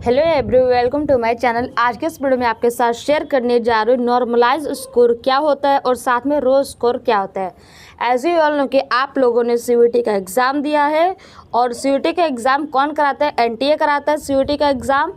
Hello everyone, welcome to my channel. आज के इस वीडियो में आपके साथ शेयर करने जा रही हूँ नॉर्मलाइज स्कोर क्या होता है और साथ में रो स्कोर क्या होता है। एज यू ऑल नो कि आप लोगों ने सीयूईटी का एग्ज़ाम दिया है और सीयूईटी का एग्ज़ाम कौन कराता है? एनटीए कराता है सीयूईटी का एग्ज़ाम।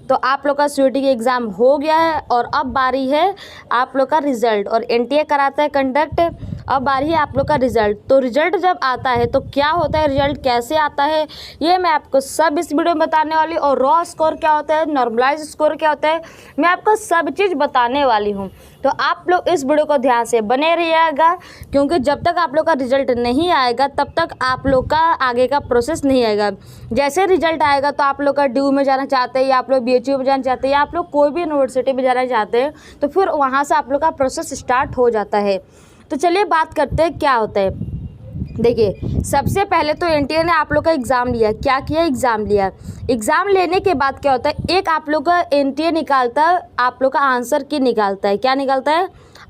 तो आप लोग का सीयूईटी का एग्ज़ाम हो गया है और अब बारी है आप लोग का रिज़ल्ट। और एनटीए कराता है कंडक्ट, अब बारी है आप लोग का रिज़ल्ट। तो रिज़ल्ट जब आता है तो क्या होता है, रिज़ल्ट कैसे आता है, ये मैं आपको सब इस वीडियो में बताने वाली हूँ। और रॉ स्कोर क्या होता है, नॉर्मलाइज स्कोर क्या होता है, मैं आपको सब चीज़ बताने वाली हूँ। तो आप लोग इस वीडियो को ध्यान से बने रहिएगा, क्योंकि जब तक आप लोग का रिज़ल्ट नहीं आएगा तब तक आप लोग का आगे का प्रोसेस नहीं आएगा। जैसे रिज़ल्ट आएगा तो आप लोग का ड्यू में जाना चाहते हैं या आप लोग बीएचयू में जाना चाहते हैं या आप लोग कोई भी यूनिवर्सिटी में जाना चाहते हैं तो फिर वहाँ से आप लोग का प्रोसेस स्टार्ट हो जाता है। तो चलिए बात करते हैं क्या होता है। देखिए, सबसे पहले तो एनटीए ने आप लोग का एग्ज़ाम लिया। क्या किया? एग्ज़ाम लिया। एग्ज़ाम लेने के बाद क्या होता है, एक आप लोग का एनटीए निकालता है, आप लोग का आंसर की निकालता है। क्या निकालता है?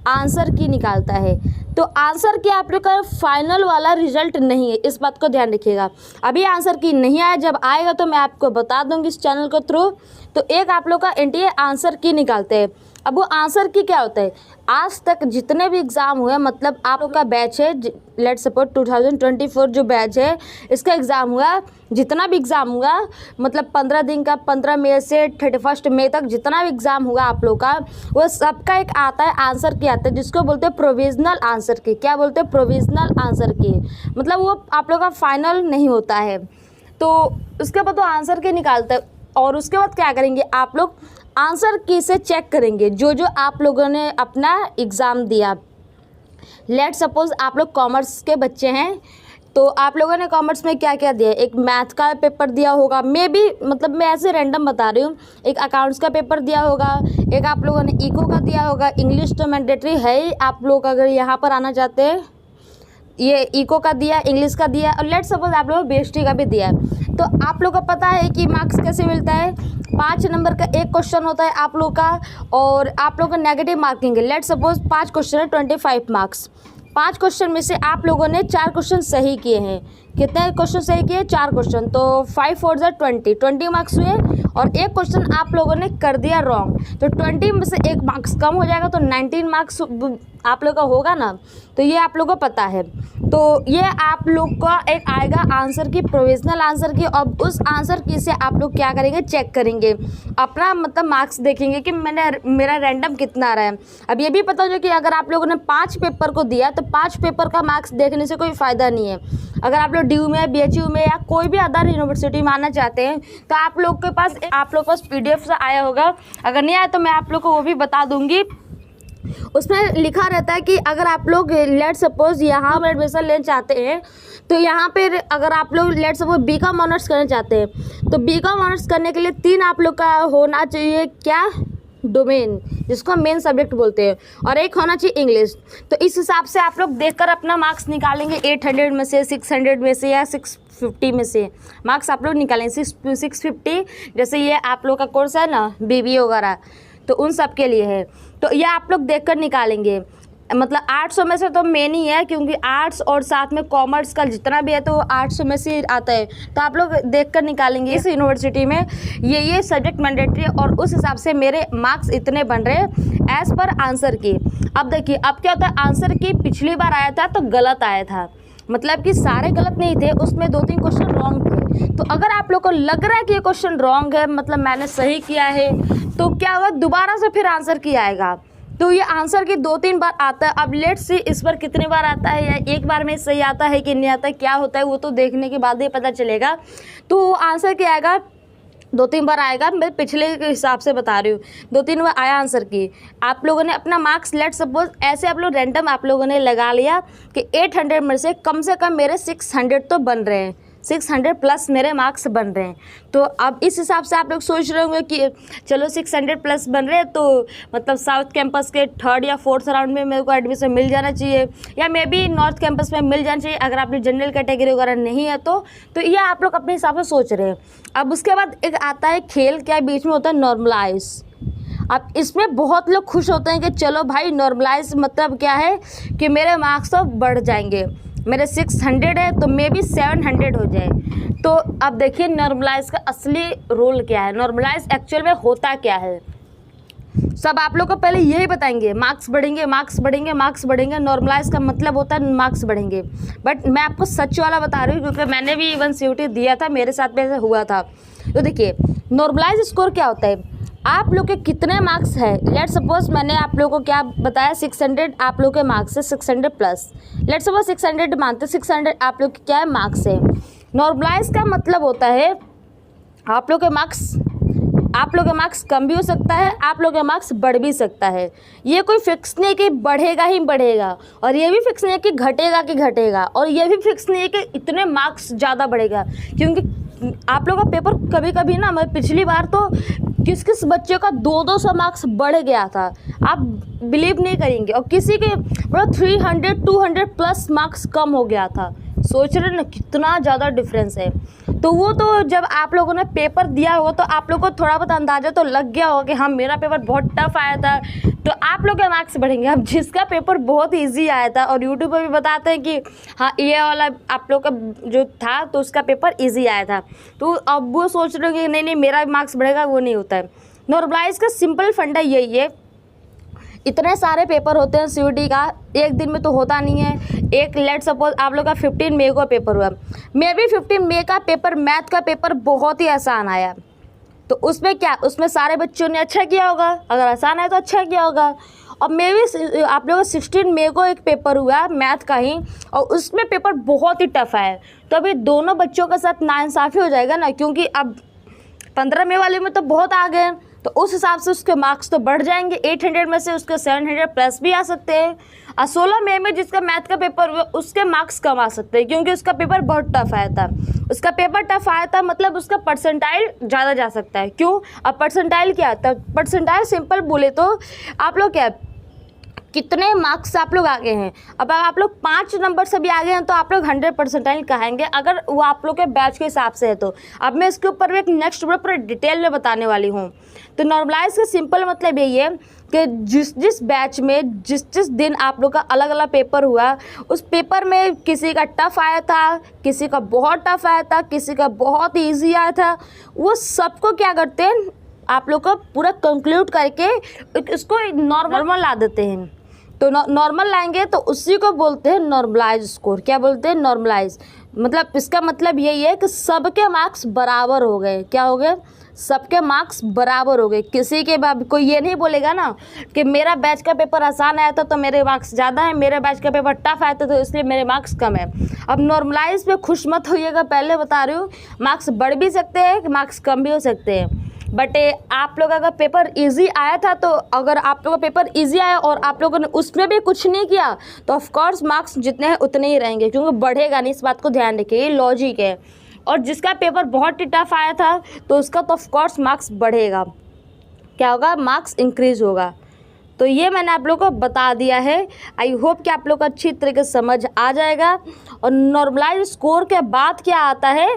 आंसर की निकालता है। तो आंसर की आप लोग का फाइनल वाला रिजल्ट नहीं है, इस बात को ध्यान रखिएगा। अभी आंसर की नहीं आया, जब आएगा तो मैं आपको बता दूंगी इस चैनल के थ्रू। तो एक आप लोग का एनटीए आंसर की निकालते हैं। अब वो आंसर की क्या होता है, आज तक जितने भी एग्ज़ाम हुए, मतलब आप लोग का बैच है, लेट्स सपोज 2024 जो बैच है इसका एग्ज़ाम हुआ, जितना भी एग्ज़ाम हुआ मतलब 15 दिन का, 15 मई से 31 मई तक जितना भी एग्ज़ाम हुआ आप लोग का, वो सबका एक आता है आंसर की आता है, जिसको बोलते हैं प्रोविजनल आंसर की। क्या बोलते हैं? प्रोविजनल आंसर की। मतलब वो आप लोग का फाइनल नहीं होता है। तो उसके बाद वो आंसर की निकालते हैं और उसके बाद क्या करेंगे, आप लोग आंसर की से चेक करेंगे जो जो आप लोगों ने अपना एग्ज़ाम दिया। लेट सपोज आप लोग कॉमर्स के बच्चे हैं, तो आप लोगों ने कॉमर्स में क्या क्या दिया, एक मैथ का पेपर दिया होगा, मे बी, मतलब मैं ऐसे रैंडम बता रही हूँ, एक अकाउंट्स का पेपर दिया होगा, एक आप लोगों ने इको का दिया होगा। इंग्लिश तो मैंडेटरी है ही, आप लोग अगर यहाँ पर आना चाहते हैं, ये इको का दिया, इंग्लिश का दिया, और लेट सपोज आप लोग बीएसटी का भी दिया। तो आप लोग को पता है कि मार्क्स कैसे मिलता है, 5 नंबर का एक क्वेश्चन होता है आप लोग का, और आप लोग का नेगेटिव मार्किंग है। लेट सपोज 5 क्वेश्चन है, 25 मार्क्स। 5 क्वेश्चन में से आप लोगों ने 4 क्वेश्चन सही किए हैं। कितने क्वेश्चन सही किए? 4 क्वेश्चन। तो 5 4 जा 20 मार्क्स हुए, और एक क्वेश्चन आप लोगों ने कर दिया रॉन्ग, तो 20 में से 1 मार्क्स कम हो जाएगा, तो 19 मार्क्स आप लोग का होगा ना। तो ये आप लोगों को पता है। तो ये आप लोग का एक आएगा आंसर की, प्रोविजनल आंसर की। अब उस आंसर की से आप लोग क्या करेंगे, चेक करेंगे अपना, मतलब मार्क्स देखेंगे कि मेरा रैंडम कितना आ रहा है। अब ये भी पता हो कि अगर आप लोगों ने 5 पेपर को दिया तो 5 पेपर का मार्क्स देखने से कोई फ़ायदा नहीं है। अगर आप लोग ड्यू में, बीएचयू में या कोई भी अदर यूनिवर्सिटी में आना चाहते हैं तो आप लोग के पास पीडीएफ से आया होगा। अगर नहीं आया तो मैं आप लोग को वो भी बता दूंगी। उसमें लिखा रहता है कि अगर आप लोग लेट सपोज यहाँ पर एडमिशन लेना चाहते हैं तो यहाँ पर अगर आप लोग लेट सपोज बीकॉम ऑनर्स करना चाहते हैं तो बीकॉम ऑनर्स करने के लिए 3 आप लोग का होना चाहिए, क्या? डोमेन, जिसको मेन सब्जेक्ट बोलते हैं, और एक होना चाहिए इंग्लिश। तो इस हिसाब से आप लोग देखकर अपना मार्क्स निकालेंगे। 800 में से, 600 में से या 650 में से मार्क्स आप लोग निकालेंगे। 650, जैसे ये आप लोग का कोर्स है ना बीबीए वगैरह, तो उन सब के लिए है। तो ये आप लोग देखकर निकालेंगे। मतलब 800 में से तो मेन ही है, क्योंकि आर्ट्स और साथ में कॉमर्स का जितना भी है तो 800 में से आता है। तो आप लोग देखकर निकालेंगे इस यूनिवर्सिटी में ये सब्जेक्ट मैंडेटरी है और उस हिसाब से मेरे मार्क्स इतने बन रहे हैं एज़ पर आंसर की। अब देखिए, अब क्या होता है, आंसर की पिछली बार आया था तो गलत आया था, मतलब कि सारे गलत नहीं थे, उसमें 2-3 क्वेश्चन रॉन्ग थे। तो अगर आप लोग को लग रहा है कि ये क्वेश्चन रॉन्ग है, मतलब मैंने सही किया है, तो क्या होगा, दोबारा से फिर आंसर की आएगा। तो ये आंसर की 2-3 बार आता है। अब लेट्स सी इस पर कितनी बार आता है, या एक बार में सही आता है कि नहीं आता है, क्या होता है वो तो देखने के बाद ही पता चलेगा। तो आंसर क्या आएगा, 2-3 बार आएगा। मैं पिछले के हिसाब से बता रही हूँ, 2-3 बार आया आंसर की। आप लोगों ने अपना मार्क्स लेट सपोज ऐसे आप लोग रैंडम आप लोगों ने लगा लिया कि 800 में से कम मेरे 600 तो बन रहे हैं, 600 प्लस मेरे मार्क्स बन रहे हैं। तो अब इस हिसाब से आप लोग सोच रहे होंगे कि चलो 600 प्लस बन रहे हैं तो मतलब साउथ कैंपस के 3rd या 4th राउंड में मेरे को एडमिशन मिल जाना चाहिए, या मे बी नॉर्थ कैंपस में मिल जाना चाहिए अगर आपकी जनरल कैटेगरी वगैरह नहीं है तो ये आप लोग अपने हिसाब से सोच रहे हैं। अब उसके बाद एक आता है खेल, क्या बीच में होता है, नॉर्मलाइज। अब इसमें बहुत लोग खुश होते हैं कि चलो भाई नॉर्मलाइज मतलब क्या है कि मेरे मार्क्स तो बढ़ जाएंगे, मेरे 600 है तो मे बी 700 हो जाए। तो अब देखिए नॉर्मलाइज का असली रोल क्या है, नॉर्मलाइज एक्चुअल में होता क्या है, सब आप लोग को पहले यही बताएंगे। मार्क्स बढ़ेंगे, मार्क्स बढ़ेंगे, मार्क्स बढ़ेंगे, नॉर्मलाइज का मतलब होता है मार्क्स बढ़ेंगे। बट मैं आपको सच वाला बता रही हूँ क्योंकि मैंने भी इवन CUT दिया था, मेरे साथ भी ऐसा हुआ था। तो देखिए नॉर्मलाइज स्कोर क्या होता है, आप लोग के कितने मार्क्स है। लेट सपोज मैंने आप लोगों को क्या बताया, 600 आप लोग के मार्क्स है, 600 प्लस, लेट सपोज 600 मानते, 600 आप लोग के क्या है मार्क्स है। नॉर्मलाइज का मतलब होता है आप लोग के मार्क्स कम भी हो सकता है, आप लोग का मार्क्स बढ़ भी सकता है। ये कोई फिक्स नहीं कि बढ़ेगा ही बढ़ेगा, और ये भी फिक्स नहीं है कि घटेगा, और ये भी फिक्स नहीं है कि इतने मार्क्स ज़्यादा बढ़ेगा। क्योंकि आप लोग का पेपर कभी कभी ना, मैं पिछली बार तो किस बच्चे का 200 मार्क्स बढ़ गया था, आप बिलीव नहीं करेंगे, और किसी के 300-200 प्लस मार्क्स कम हो गया था। सोच रहे ना कितना ज़्यादा डिफरेंस है। तो वो तो जब आप लोगों ने पेपर दिया हो तो आप लोगों को थोड़ा बहुत अंदाज़ा तो लग गया होगा कि हाँ मेरा पेपर बहुत टफ आया था, तो आप लोग के मार्क्स बढ़ेंगे। अब जिसका पेपर बहुत इजी आया था, और यूट्यूब पर भी बताते हैं कि हाँ ये वाला आप लोग का जो था तो उसका पेपर इजी आया था, तो अब वो सोच रहे हो कि नहीं मेरा मार्क्स बढ़ेगा, वो नहीं होता है। नॉर्मलाइज का सिंपल फंडा यही है, इतने सारे पेपर होते हैं CUT का, एक दिन में तो होता नहीं है। एक लेट सपोज आप लोग का 15 मई को पेपर हुआ, मे भी 15 मई का पेपर, मैथ का पेपर बहुत ही आसान आया, तो उसमें क्या, उसमें सारे बच्चों ने अच्छा किया होगा, अगर आसान है तो अच्छा किया होगा। और मे भी आप लोग का 16 मई को एक पेपर हुआ मैथ का ही, और उसमें पेपर बहुत ही टफ आया, तो अभी दोनों बच्चों के साथ नाइंसाफ़ी हो जाएगा ना, क्योंकि अब 15 मई वाले में तो बहुत आ गए, तो उस हिसाब से उसके मार्क्स तो बढ़ जाएंगे। 800 में से उसके 700 प्लस भी आ सकते हैं, और 16 मई में जिसका मैथ का पेपर हुआ उसके मार्क्स कम आ सकते हैं, क्योंकि उसका पेपर बहुत टफ आया था। उसका पेपर टफ आया था मतलब उसका परसेंटाइल ज़्यादा जा सकता है। क्यों? अब परसेंटाइल क्या आता है, परसेंटाइल सिंपल बोले तो आप लोग क्या, कितने मार्क्स आप लोग आगे हैं। अब आप लोग 5 नंबर से भी आगे हैं तो आप लोग 100 परसेंटाइल कहेंगे, अगर वो आप लोग के बैच के हिसाब से है तो। अब मैं इसके ऊपर एक नेक्स्ट वीडियो पूरा डिटेल में बताने वाली हूँ। तो नॉर्मलाइज का सिंपल मतलब यही है कि जिस बैच में जिस दिन आप लोग का अलग अलग पेपर हुआ, उस पेपर में किसी का टफ आया था, किसी का बहुत टफ आया था, किसी का बहुत ईजी आया था, वो सबको क्या करते हैं आप लोग को पूरा कंक्लूड करके इसको नॉर्मल ला देते हैं। तो नॉर्मल लाएंगे तो उसी को बोलते हैं नॉर्मलाइज स्कोर। क्या बोलते हैं? नॉर्मलाइज। मतलब इसका मतलब यही है कि सबके मार्क्स बराबर हो गए। क्या हो गए? सबके मार्क्स बराबर हो गए। किसी के कोई ये नहीं बोलेगा ना कि मेरा बैच का पेपर आसान आया था तो मेरे मार्क्स ज़्यादा है, मेरे बैच का पेपर टफ आया था तो इसलिए मेरे मार्क्स कम है। अब नॉर्मलाइज पे खुश मत होइएगा, पहले बता रही हूँ, मार्क्स बढ़ भी सकते हैं, मार्क्स कम भी हो सकते हैं। बट आप लोग अगर पेपर इजी आया था तो अगर आप लोगों का पेपर इजी आया और आप लोगों ने उसमें भी कुछ नहीं किया तो ऑफ कोर्स मार्क्स जितने हैं उतने ही रहेंगे, क्योंकि बढ़ेगा नहीं। इस बात को ध्यान रखिए, ये लॉजिक है। और जिसका पेपर बहुत ही टफ आया था तो उसका तो ऑफ कोर्स मार्क्स बढ़ेगा। क्या होगा? मार्क्स इंक्रीज होगा। तो ये मैंने आप लोगों को बता दिया है। आई होप कि आप लोग को अच्छी तरीके से समझ आ जाएगा। और नॉर्मलाइज स्कोर के बाद क्या आता है,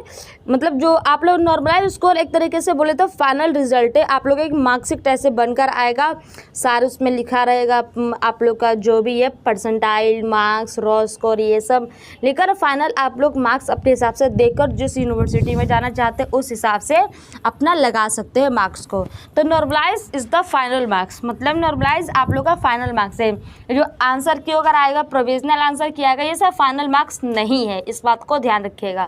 मतलब जो आप लोग नॉर्मलाइज स्कोर एक तरीके से बोले तो फाइनल रिजल्ट है। आप लोग एक मार्कशीट ऐसे बनकर आएगा, सारे उसमें लिखा रहेगा आप लोग का जो भी है परसेंटाइल, मार्क्स, रॉ स्कोर, ये सब लेकर फाइनल आप लोग मार्क्स अपने हिसाब से देकर जिस यूनिवर्सिटी में जाना चाहते हैं उस हिसाब से अपना लगा सकते हैं मार्क्स को। तो normalise is the final marks, मतलब नॉर्मलाइज आप लोग का फाइनल मार्क्स है। जो आंसर क्यों अगर आएगा, प्रोविजनल आंसर किया आएगा, ये सब फाइनल मार्क्स नहीं है, इस बात को ध्यान रखिएगा।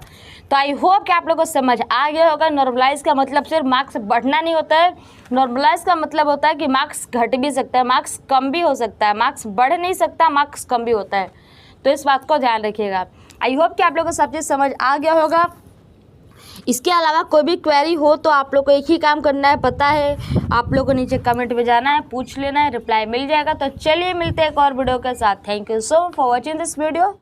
तो आई होप कि आप लोगों को समझ आ गया होगा। नॉर्मलाइज का मतलब सिर्फ मार्क्स बढ़ना नहीं होता है, नॉर्मलाइज का मतलब होता है कि मार्क्स घट भी सकता है, मार्क्स कम भी हो सकता है, मार्क्स बढ़ नहीं सकता, मार्क्स कम भी होता है। तो इस बात को ध्यान रखिएगा। आई होप कि आप लोगों को सब चीज़ समझ आ गया होगा। इसके अलावा कोई भी क्वेरी हो तो आप लोग को एक ही काम करना है, पता है, आप लोग को नीचे कमेंट में जाना है, पूछ लेना है, रिप्लाई मिल जाएगा। तो चलिए मिलते हैं एक और वीडियो के साथ। Thank you so much for watching this video.